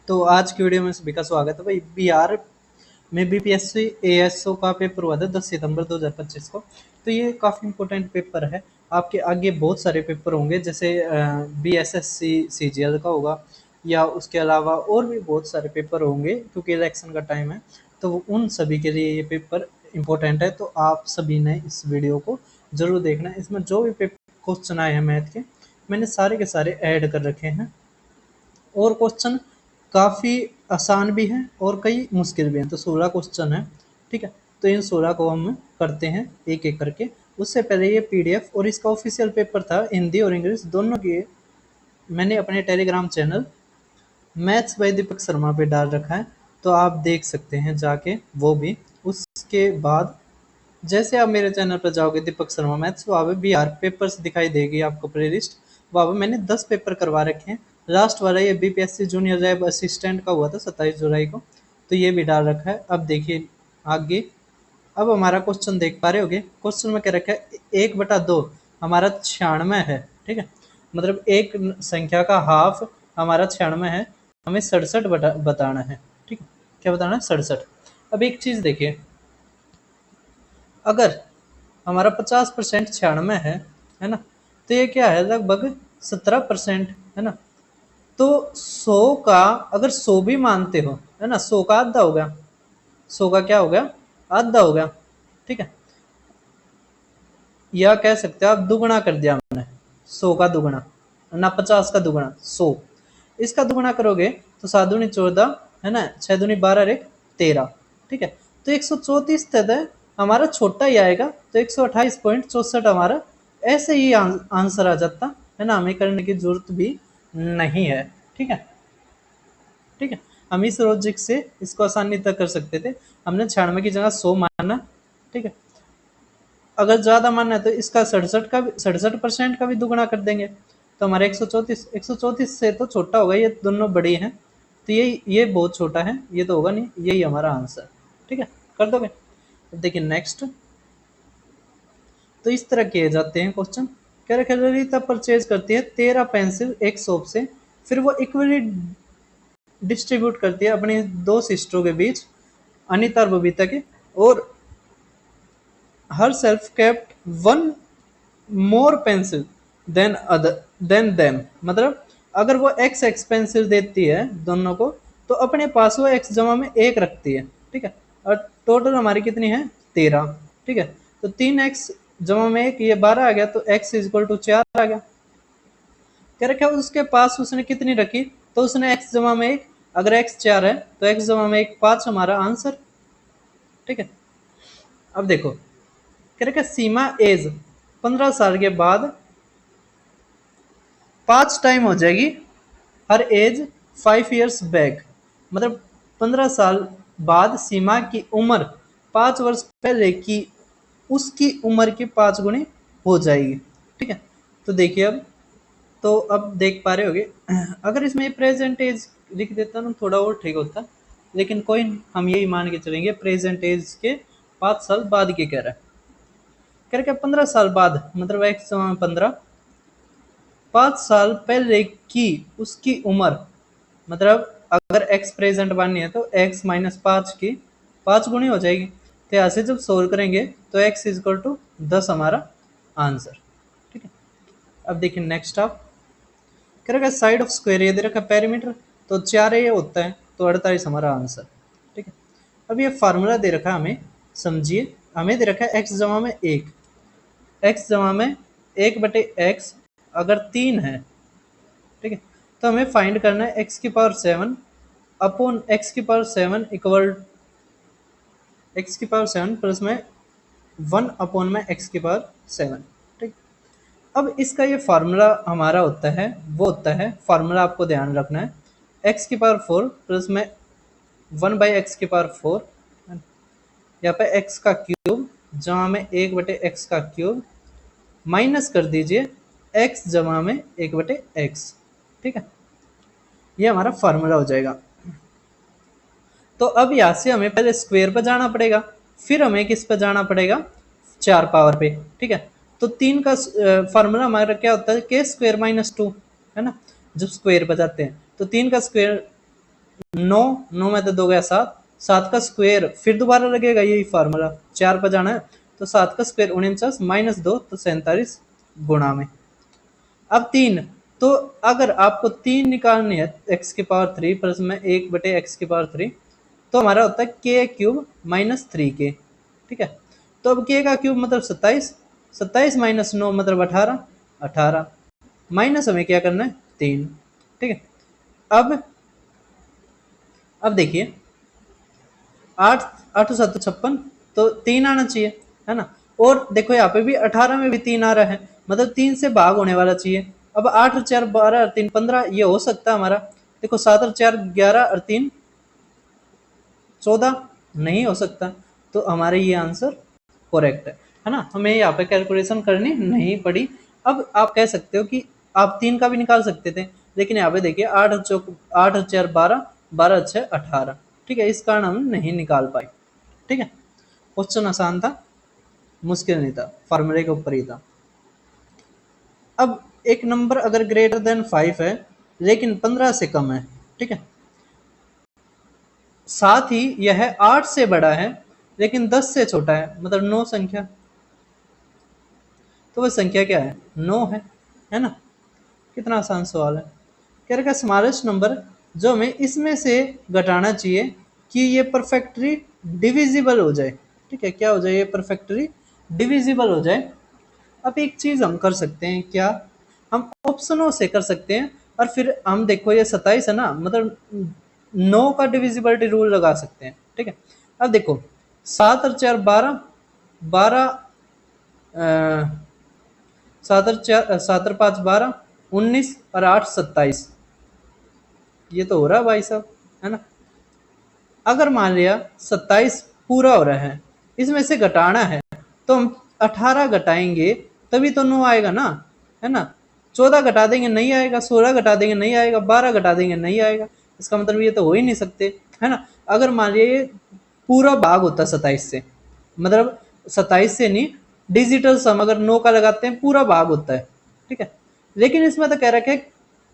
तो आज की वीडियो में सभी का स्वागत है। भाई बिहार में बीपीएससी एएसओ का पेपर हुआ था 10 सितंबर 2025 को। तो ये काफ़ी इंपॉर्टेंट पेपर है। आपके आगे बहुत सारे पेपर होंगे, जैसे बीएसएससी सीजीएल का होगा, या उसके अलावा और भी बहुत सारे पेपर होंगे, क्योंकि इलेक्शन का टाइम है। तो उन सभी के लिए ये पेपर इम्पोर्टेंट है। तो आप सभी ने इस वीडियो को ज़रूर देखना है। इसमें जो भी क्वेश्चन आए हैं मैथ के, मैंने सारे के सारे ऐड कर रखे हैं, और क्वेश्चन काफ़ी आसान भी हैं और कई मुश्किल भी हैं। तो 16 क्वेश्चन है, ठीक है। तो इन 16 को हम करते हैं एक एक करके। उससे पहले ये पीडीएफ और इसका ऑफिशियल पेपर था, हिंदी और इंग्लिश दोनों की, मैंने अपने Telegram channel maths by Deepak Sharma पे डाल रखा है। तो आप देख सकते हैं जाके वो भी। उसके बाद जैसे आप मेरे चैनल पर जाओगे दीपक शर्मा मैथ्स, वहाँ पे बिहार पेपर्स दिखाई देगी आपको प्ले लिस्ट। वहाँ पे मैंने 10 पेपर करवा रखे हैं। लास्ट वाला ये बीपीएससी जूनियर लैब असिस्टेंट का हुआ था 27 जुलाई को, तो ये भी डाल रखा है। अब देखिए आगे, अब हमारा क्वेश्चन देख पा रहे होगे। क्वेश्चन में क्या रखा है, 1/2 हमारा 96 है, ठीक है। मतलब एक संख्या का हाफ हमारा 96 है, हमें 67 बताना है, ठीक है। क्या बताना है? 67। अब एक चीज़ देखिए, अगर हमारा 50% 96 है ना, तो ये क्या है, लगभग 17% है ना। तो 100 का अगर 100 भी मानते हो, है ना, 100 का आधा हो गया, 100 का क्या हो गया, आधा हो गया, ठीक है। या कह सकते हो आप दुगना कर दिया हमने, 100 का दुगना ना, 50 का दुगना 100, इसका दुगना करोगे तो 7 दूनी 14 है ना, 6 दूनी 12 एक 13, ठीक है। तो 134 तक हमारा छोटा ही आएगा, तो 128.64 हमारा ऐसे ही आंसर आ जाता है ना, हमें करने की जरूरत भी नहीं है, ठीक है। ठीक है, हम इस लॉजिक से इसको आसानी तक कर सकते थे। हमने 96 की जगह 100 माना, ठीक है। अगर ज्यादा मानना है तो इसका 67% का भी दुगना कर देंगे, तो हमारे 134 से तो छोटा होगा, ये दोनों बड़ी हैं, तो ये बहुत छोटा है, ये तो होगा नहीं, यही हमारा आंसर, ठीक है। कर दोगे? तो देखिए नेक्स्ट, तो इस तरह किए जाते हैं क्वेश्चन। क्या रखा, ललिता परचेज करती है 13 पेंसिल एक शॉप से, फिर वो इक्वली डिस्ट्रीब्यूट करती है अपनी दो सिस्टरों के बीच, अनिता और बबीता के, और herself kept one more pencil then other than them. मतलब अगर वो एक्स पेंसिल देती है दोनों को, तो अपने पास वो एक्स जमा में एक रखती है, ठीक है। और टोटल हमारी कितनी है, 13, ठीक है। तो 3x जमा में एक, ये 12 आ गया, तो x इक्वल टू 4 आ गया। कह रखा है उसके पास उसने कितनी रखी, तो उसने x जमा में एक, अगर x 4 है तो x जमा में एक 5 हमारा आंसर, ठीक है। अब देखो, कह रखा सीमा एज 15 साल के बाद 5 टाइम हो जाएगी हर एज 5 ईयर्स बैक। मतलब 15 साल बाद सीमा की उम्र 5 वर्ष पहले की उसकी उम्र की 5 गुनी हो जाएगी, ठीक है। तो देखिए अब, तो अब देख पा रहे होगे, अगर इसमें प्रेजेंट एज लिख देता ना थोड़ा और ठीक होता, लेकिन कोई हम यही मान के चलेंगे प्रेजेंट एज के 5 साल बाद के कह रहा है। कह रहा 15 साल बाद, मतलब एक्स 15, 5 साल पहले की उसकी उम्र, मतलब अगर x प्रेजेंट माननी है तो x माइनस 5 की 5 गुनी हो जाएगी। तो यहाँ से जब सोल्व करेंगे तो x इक्वल टू 10 हमारा आंसर, ठीक है। अब देखिए नेक्स्ट, आप कह रखा साइड ऑफ स्क्वायर, ये दे रखा पेरीमीटर, तो 4 ये होता है, तो 48 हमारा आंसर, ठीक है। अब ये फार्मूला दे रखा है हमें, समझिए, हमें दे रखा है x जमा में 1, x जमा में 1/x अगर 3 है, ठीक है। तो हमें फाइंड करना है x की पावर 7 अपॉन x की पावर 7 इक्वल x की पावर 7 प्लस में 1 अपॉन में x की पावर 7, ठीक। अब इसका ये फार्मूला हमारा होता है, वो होता है, फार्मूला आपको ध्यान रखना है, x की पावर 4 प्लस में 1/x की पावर 4, यहाँ पे x का क्यूब जमा में 1/x का क्यूब, माइनस कर दीजिए x जमा में 1/x, ठीक है। ये हमारा फार्मूला हो जाएगा। तो अब यहाँ से हमें पहले स्क्वायर पर जाना पड़ेगा, फिर हमें किस पर जाना पड़ेगा, 4 पावर पे, ठीक है। तो 3 का फार्मूला हमारा क्या होता है, के स्क्वायर माइनस 2, है ना। जब स्क्वायर पर जाते हैं तो 3 का स्क्वायर 9, 9 में तो 2 गया 7, 7 का स्क्वायर फिर दोबारा लगेगा, यही फार्मूला 4 पर जाना है, तो 7 का स्क्वायर 49 माइनस 2 तो 47 गुणा में। अब 3, तो अगर आपको 3 निकालनी है एक्स की पावर 3 प्लस में 1 बटे एक्स की पावर 3, तो हमारा होता है के क्यूब माइनस 3k। ठीक है, तो अब के का क्यूब मतलब 27, 27 माइनस 9 मतलब 18, 18 माइनस हमें क्या करना है 3। ठीक है, अब देखिए 8, 8 7 56, तो 3 आना चाहिए, है ना। और देखो यहाँ पे भी 18 में भी 3 आ रहा है, मतलब 3 से भाग होने वाला चाहिए। अब 8 और 4 12 और 3 15, ये हो सकता है हमारा। देखो 7 और 4 11 और 3 14, नहीं हो सकता, तो हमारे ये आंसर करेक्ट है ना। हमें यहाँ पे कैलकुलेशन करनी नहीं पड़ी। अब आप कह सकते हो कि आप 3 का भी निकाल सकते थे, लेकिन यहाँ पे देखिए 8 और 4 12, 12 6 18, ठीक है, इस कारण हम नहीं निकाल पाए। ठीक है, क्वेश्चन आसान था, मुश्किल नहीं था, फार्मूले के ऊपर ही था। अब एक नंबर अगर ग्रेटर देन 5 है लेकिन 15 से कम है, ठीक है, साथ ही यह 8 से बड़ा है लेकिन 10 से छोटा है, मतलब 9 संख्या, तो वह संख्या क्या है 9 है ना। कितना आसान सवाल है। कह रहा स्मॉलेस्ट नंबर जो हमें इसमें से घटाना चाहिए कि ये परफेक्टली डिविजिबल हो जाए। ठीक है, क्या हो जाए, ये परफेक्टली डिविजिबल हो जाए। अब एक चीज हम कर सकते हैं, क्या हम ऑप्शनों से कर सकते हैं, और फिर हम देखो ये 27 है ना, मतलब 9 का डिविजिबिलिटी रूल लगा सकते हैं। ठीक है, अब देखो 7 और 4 12, 12 7 और 5 12, 19 और 8 27, ये तो हो रहा है भाई साहब, है ना। अगर मान लिया 27 पूरा हो रहा है, इसमें से घटाना है, तो हम 18 घटाएंगे तभी तो 9 आएगा ना, है ना। 14 घटा देंगे नहीं आएगा, 16 घटा देंगे नहीं आएगा, 12 घटा देंगे नहीं आएगा, इसका मतलब ये तो हो ही नहीं सकते, है ना। अगर मान लिया ये पूरा भाग होता है 27 से, मतलब 27 से नहीं, डिजिटल सम अगर 9 का लगाते हैं पूरा भाग होता है। ठीक है, लेकिन इसमें तो कह रखा है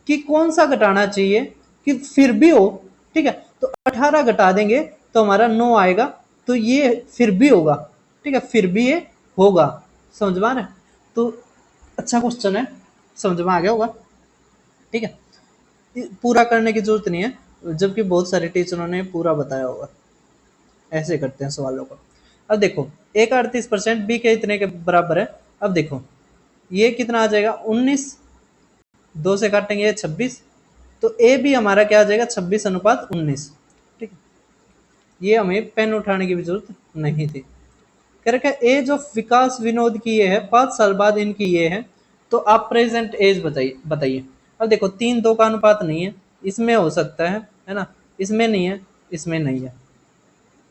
कि कौन सा घटाना चाहिए कि फिर भी हो। ठीक है, तो 18 घटा देंगे तो हमारा 9 आएगा, तो ये फिर भी होगा। ठीक है, फिर भी ये होगा, समझ में आ रहा है। तो अच्छा क्वेश्चन है, समझ में आ गया होगा। ठीक है, पूरा करने की जरूरत नहीं है, जबकि बहुत सारे टीचरों ने पूरा बताया होगा। ऐसे करते हैं सवालों को। अब देखो एक 38% बी के इतने के बराबर है। अब देखो ये कितना आ जाएगा 19, 2 से काटेंगे 26, तो ए भी हमारा क्या आ जाएगा 26:19। ठीक है, ये हमें पेन उठाने की भी जरूरत नहीं थी। कह रखा है एज ऑफ विकास विनोद की ये है, 5 साल बाद इनकी ये है, तो आप प्रेजेंट एज बताइए बताइए। अब देखो 3:2 का अनुपात नहीं है, इसमें हो सकता है ना, इसमें नहीं है, इसमें नहीं है।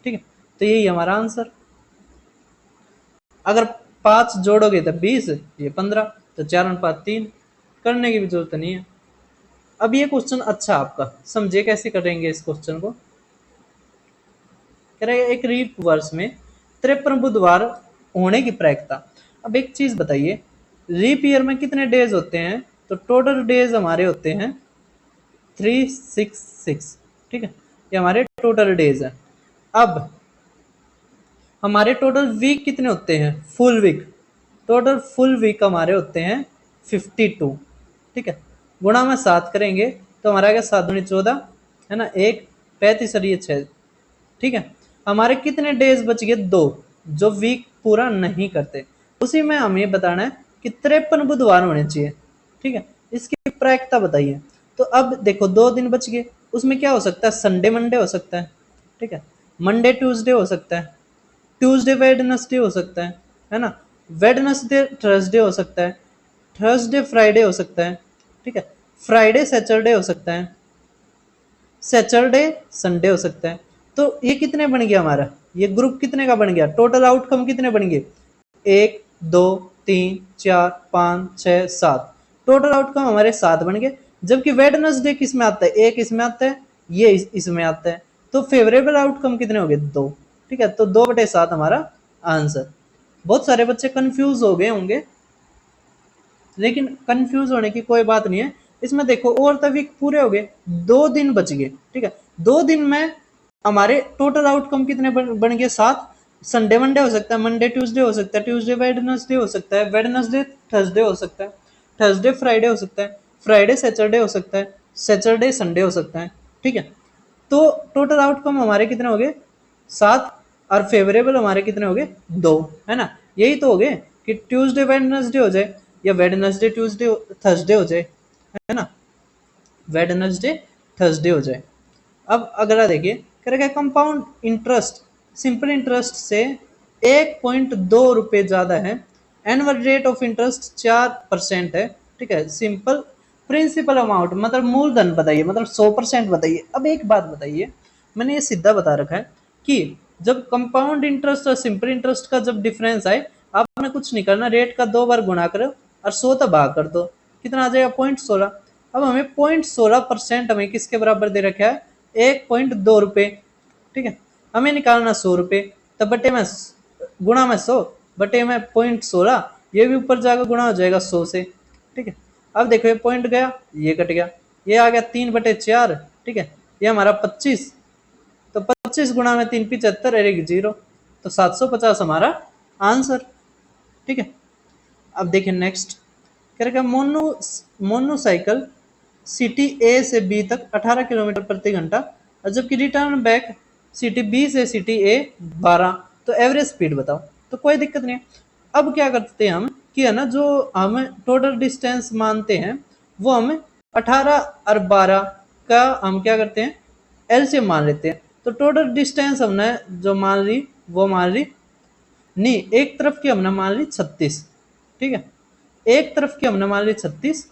ठीक है, तो यही हमारा आंसर। अगर 5 जोड़ोगे तो 20, ये 15, तो 4:3, करने की भी जरूरत नहीं है। अब ये क्वेश्चन अच्छा आपका समझे कैसे करेंगे इस क्वेश्चन को। कह रहे एक रीप वर्ष में 53 बुधवार होने की प्रायिकता। अब एक चीज बताइए, रीप ईयर में कितने डेज होते हैं, तो टोटल डेज हमारे होते हैं 366। ठीक है, ये हमारे टोटल डेज है। अब हमारे टोटल वीक कितने होते हैं, full week, total full week हमारे होते हैं 52। ठीक है, गुणा में 7 करेंगे तो हमारा आएगा 7 दूनी 14, है ना, 1 35 और ये 6। ठीक है, हमारे कितने डेज बच गए, 2, जो वीक पूरा नहीं करते। उसी में हमें बताना है कि 53 बुधवार होने चाहिए। ठीक है, इसकी प्रायिकता बताइए। तो अब देखो 2 दिन बच गए, उसमें क्या हो सकता है, संडे मंडे हो सकता है। ठीक है, मंडे ट्यूसडे हो सकता है, ट्यूसडे वेडनेसडे हो सकता है ना, वेडनेसडे थर्सडे हो सकता है, थर्सडे फ्राइडे हो सकता है। ठीक है, फ्राइडे सैटरडे हो सकता है, सैटरडे संडे हो सकता है। तो ये कितने बन गया हमारा, ये ग्रुप कितने का बन गया, टोटल आउटकम कितने बन गए, 1 2 3 4 5 6 7, टोटल आउटकम हमारे 7 बन गए। जबकि वेडनेसडे किस में आता है, एक इसमें आता है, ये इसमें आता है, तो फेवरेबल आउटकम कितने हो गए, 2। ठीक है, तो 2/7 हमारा आंसर। बहुत सारे बच्चे कंफ्यूज हो गए होंगे, लेकिन कंफ्यूज होने की कोई बात नहीं है, इसमें देखो और द वीक पूरे हो गए, 2 दिन बच गए, ठीक है। 2 दिन में हमारे टोटल आउटकम कितने बन गए, 7। संडे मंडे हो सकता है, मंडे ट्यूसडे हो सकता है, ट्यूसडे वेडनेसडे हो सकता है, वेडनेसडे थर्सडे हो सकता है, थर्सडे फ्राइडे हो सकता है, फ्राइडे सैटरडे हो सकता है, सैटरडे संडे हो सकता है, ठीक है। तो टोटल आउटकम हमारे कितने हो गए, 7। और फेवरेबल हमारे कितने हो गए, 2, है ना। यही तो हो गए कि ट्यूसडे वेडनेसडे हो जाए या वेडनेसडे ट्यूसडे थर्सडे हो जाए, है ना, वेडनेसडे थर्सडे हो जाए। अब अगला देखिए, कह रहा है कंपाउंड इंटरेस्ट सिंपल इंटरेस्ट से 1.2 रुपये ज्यादा है, एनुअल रेट ऑफ इंटरेस्ट 4% है, ठीक है। सिंपल प्रिंसिपल अमाउंट मतलब मूलधन बताइए, मतलब 100% बताइए। अब एक बात बताइए, मैंने ये सीधा बता रखा है कि जब कंपाउंड इंटरेस्ट और सिंपल इंटरेस्ट का जब डिफरेंस आए, आपने कुछ नहीं करना, रेट का 2 बार गुणा करो और 100 तक भाग कर दो, कितना आ जाएगा, 0.16। अब हमें 0.16% हमें किसके बराबर दे रखा है, 1.2 रुपये, ठीक है। हमें निकालना 100 रुपये, तो बटे में गुणा में 100 बटे में 0.16, ये भी ऊपर जाकर गुणा हो जाएगा 100 से, ठीक है। अब देखो ये पॉइंट गया, ये कट गया, ये आ गया 3/4, ठीक है। ये हमारा 25, तो 25 गुणा में 3 75 रहेगी 0, तो 750 हमारा आंसर, ठीक है। अब देखिए नेक्स्ट, कह रहा मोनोसाइकिल सिटी ए से बी तक 18 किलोमीटर प्रति घंटा, और जबकि रिटर्न बैक सिटी बी से सिटी ए 12, तो एवरेज स्पीड बताओ। तो कोई दिक्कत नहीं है। अब क्या करते हैं हम कि है ना, जो हम टोटल डिस्टेंस मानते हैं वो हम 18 और 12 का हम क्या करते हैं, एलसीएम मान लेते हैं। तो टोटल डिस्टेंस हमने जो मान ली वो मान ली, नहीं एक तरफ की हमने मान ली 36, ठीक है। एक तरफ की हमने मान ली 36।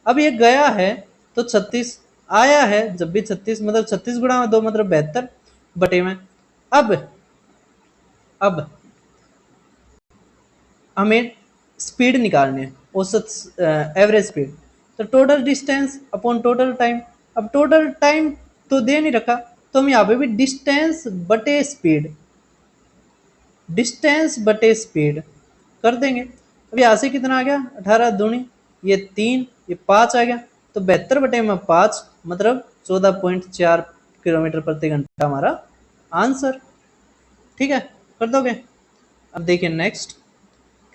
अब ये गया है तो 36, आया है जब भी 36, मतलब 36 गुणा में 2 मतलब 72 बटे में। अब अब हमें स्पीड निकालनी है, औसत एवरेज स्पीड। तो total distance upon total time. अब टोटल टाइम तो दे नहीं रखा, तो हम यहाँ पे भी डिस्टेंस बटे स्पीड, डिस्टेंस बटे स्पीड कर देंगे। अब यहाँ से कितना आ गया, 18 दूनी ये 3, ये 5 आ गया, तो 72 बटे में 5 मतलब 14.4 किलोमीटर प्रति घंटा हमारा आंसर, ठीक है। कर दोगे। अब देखिए नेक्स्ट,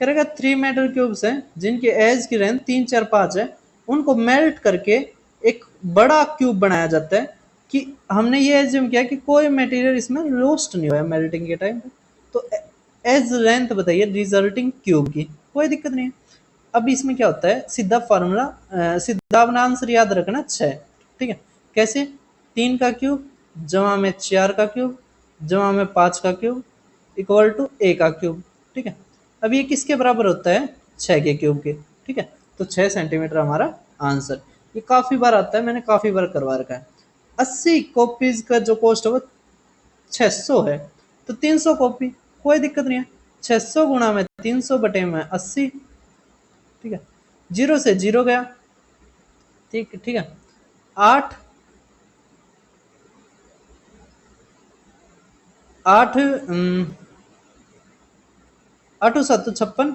करेगा 3 मेटल क्यूब्स हैं जिनके एज की रेंज 3 4 5 है, उनको मेल्ट करके एक बड़ा क्यूब बनाया जाता है। कि हमने ये एज्यूम किया कि कोई मटेरियल इसमें लोस्ट नहीं हुआ मेल्टिंग के टाइम पे, तो एज लेंथ बताइए रिजल्टिंग क्यूब की, कोई दिक्कत नहीं है। अब इसमें क्या होता है, सीधा फार्मूला, सीधा अपना आंसर याद रखना 6, ठीक है। कैसे, 3 का क्यूब जमा में 4 का क्यूब जमा में 5 का क्यूब इक्वल टू ए का क्यूब, ठीक है। अब ये किसके बराबर होता है, 6 के क्यूब के, ठीक है। तो 6 सेंटीमीटर हमारा आंसर। ये काफ़ी बार आता है, मैंने काफ़ी बार करवा रखा है। 80 कॉपीज का जो कॉस्ट है वो 600 है, तो 300 कॉपी, कोई दिक्कत नहीं है। 600 गुणा में 300 बटे में 80, ठीक है। जीरो से जीरो गया, ठीक ठीक है। 8 8 8 7 56,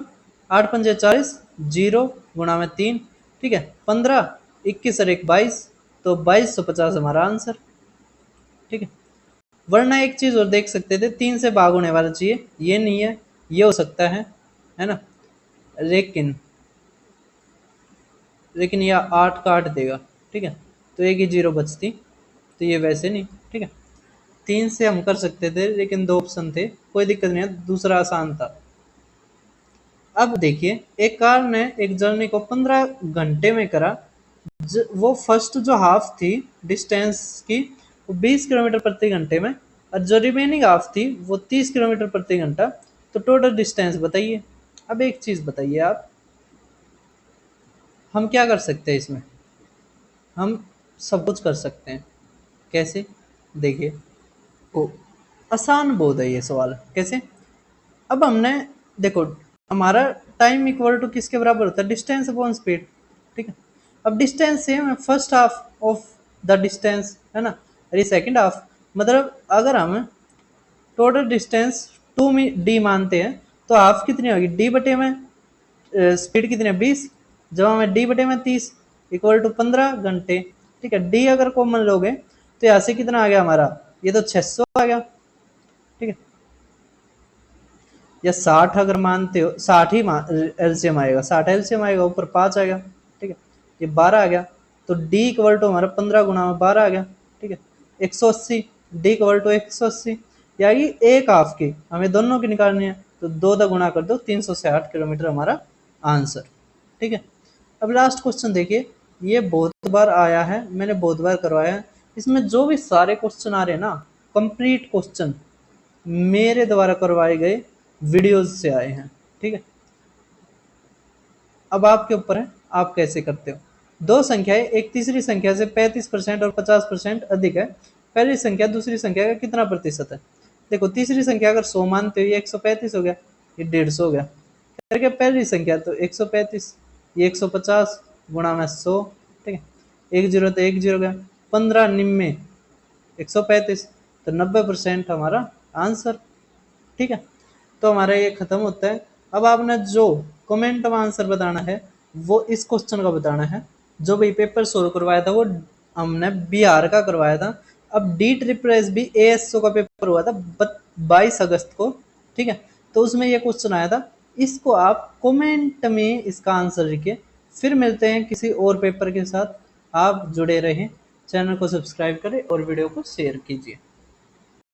8 पंजे 40, जीरो गुणा में 3, ठीक है। 15 21 और 1 22, तो 2250 हमारा आंसर, ठीक है। वरना एक चीज और देख सकते थे, 3 से भाग होने वाला चाहिए, ये नहीं है, ये हो सकता है ना। लेकिन लेकिन यह 8 काट देगा, ठीक है। तो एक ही जीरो बचती, तो ये वैसे नहीं, ठीक है। 3 से हम कर सकते थे लेकिन 2 ऑप्शन थे, कोई दिक्कत नहीं है, दूसरा आसान था। अब देखिए, एक कार ने एक जर्नी को 15 घंटे में करा, वो फर्स्ट जो हाफ थी डिस्टेंस की वो 20 किलोमीटर प्रति घंटे में, और जो रिमेनिंग हाफ थी वो 30 किलोमीटर प्रति घंटा। तो टोटल डिस्टेंस बताइए। अब एक चीज बताइए आप, हम क्या कर सकते हैं इसमें, हम सब कुछ कर सकते हैं। कैसे, देखिए, ओ आसान बहुत है ये सवाल, कैसे। अब हमने देखो, हमारा टाइम इक्वल टू किसके बराबर होता है, डिस्टेंस अपॉन स्पीड, ठीक है। अब डिस्टेंस सेम है, first half of the distance, है ना, अरे सेकंड हाफ, मतलब अगर हम टोटल डिस्टेंस 2 में डी मानते हैं, तो हाफ कितनी होगी, डी बटे में स्पीड कितनी है 20 जमा में डी बटे में 30, इक्वल टू 15 घंटे। ठीक है, डी अगर कॉमन लोगे तो यहाँ से कितना आ गया हमारा, ये तो 600 आ गया। ठीक है, या 60 अगर मानते हो, 60 ही एलसीएम आएगा, 60 एलसीएम आएगा, ऊपर 5 आएगा। ठीक है, ये 12 आ गया, तो डी इक्वल टू हमारा 15 गुना में 12 आ गया। ठीक है, 180, डी इक्वल टू 180, यानी एक हाफ की हमें दोनों की निकालनी है, तो 2 दा गुणा कर दो, 360 किलोमीटर हमारा आंसर। ठीक है, अब लास्ट क्वेश्चन देखिए, ये बहुत बार आया है, मैंने बहुत बार करवाया है। इसमें जो भी सारे क्वेश्चन आ रहे हैं ना, कंप्लीट क्वेश्चन मेरे द्वारा करवाए गए वीडियोस से आए हैं। ठीक है, अब आपके ऊपर है, आप कैसे करते हो। दो संख्याएं एक तीसरी संख्या से 35% और 50% अधिक है, पहली संख्या दूसरी संख्या का कितना प्रतिशत है। देखो, तीसरी संख्या अगर 100 मानते हो, ये 135 हो गया, ये 150 हो गया। करके पहली संख्या तो 135, ये 150 गुणा में 100। ठीक है, एक जीरो तो एक जीरो गया, 15 निम्मे 135, तो 90% हमारा आंसर। ठीक है, तो हमारा ये खत्म होता है। अब आपने जो कमेंट में आंसर बताना है वो इस क्वेश्चन का बताना है। जो भी पेपर सोल्व करवाया था वो हमने बिहार का करवाया था। अब D triple S B ASO का पेपर हुआ था 22 अगस्त को। ठीक है, तो उसमें ये क्वेश्चन आया था, इसको आप कमेंट में इसका आंसर लिखिए। फिर मिलते हैं किसी और पेपर के साथ, आप जुड़े रहें, चैनल को सब्सक्राइब करें और वीडियो को शेयर कीजिए।